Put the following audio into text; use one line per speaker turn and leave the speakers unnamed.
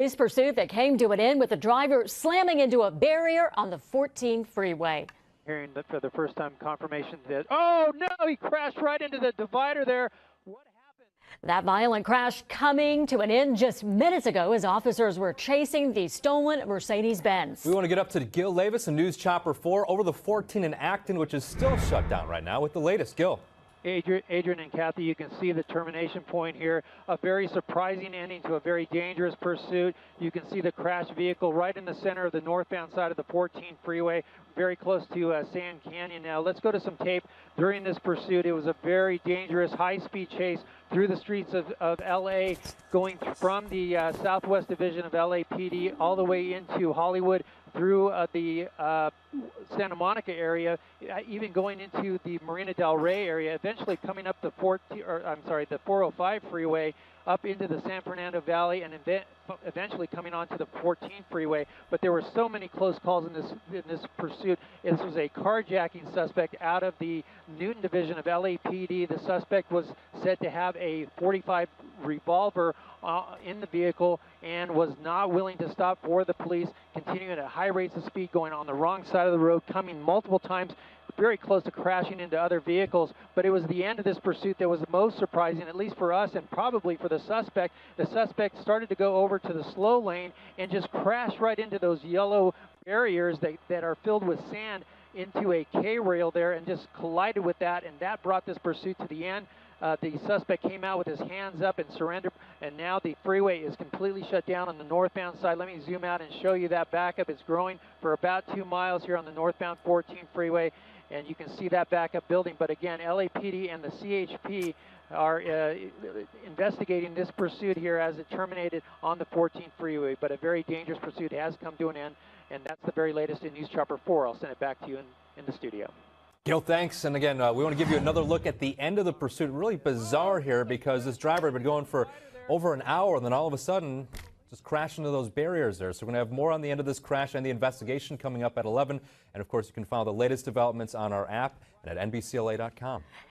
This pursuit that came to an end with the driver slamming into a barrier on the 14 freeway.
Hearing for the first time confirmation that, oh no, he crashed right into the divider there. What happened?
That violent crash coming to an end just minutes ago as officers were chasing the stolen Mercedes-Benz.
We want to get up to Gil Levis and News Chopper 4 over the 14 in Acton, which is still shut down right now with the latest. Gil.
Adrian and Kathy, you can see the termination point here. A very surprising ending to a very dangerous pursuit. You can see the crashed vehicle right in the center of the northbound side of the 14 freeway, very close to Sand Canyon. Now, let's go to some tape during this pursuit. It was a very dangerous, high-speed chase through the streets of L.A., going from the Southwest Division of LAPD all the way into Hollywood, through the Santa Monica area, even going into the Marina Del Rey area, eventually coming up the 405 freeway up into the San Fernando Valley, and eventually coming onto the 14 freeway. But there were so many close calls in this pursuit. This was a carjacking suspect out of the Newton Division of LAPD. The suspect was said to have a .45 revolver in the vehicle and was not willing to stop for the police, continuing at high rates of speed, going on the wrong side of the road, coming multiple times, very close to crashing into other vehicles. But it was the end of this pursuit that was most surprising, at least for us and probably for the suspect. The suspect started to go over to the slow lane and just crashed right into those yellow barriers that are filled with sand into a K-rail there, and just collided with that, and that brought this pursuit to the end. The suspect came out with his hands up and surrendered, and now the freeway is completely shut down on the northbound side. Let me zoom out and show you that backup. It's growing for about 2 miles here on the northbound 14 freeway, and you can see that backup building. But again, LAPD and the CHP are investigating this pursuit here as it terminated on the 14 freeway. But a very dangerous pursuit has come to an end, and that's the very latest in News Chopper 4. I'll send it back to you in the studio.
Gil, thanks. And again, we want to give you another look at the end of the pursuit. Really bizarre here because this driver had been going for over an hour and then all of a sudden just crashed into those barriers there. So we're going to have more on the end of this crash and the investigation coming up at 11. And of course, you can follow the latest developments on our app and at NBCLA.com.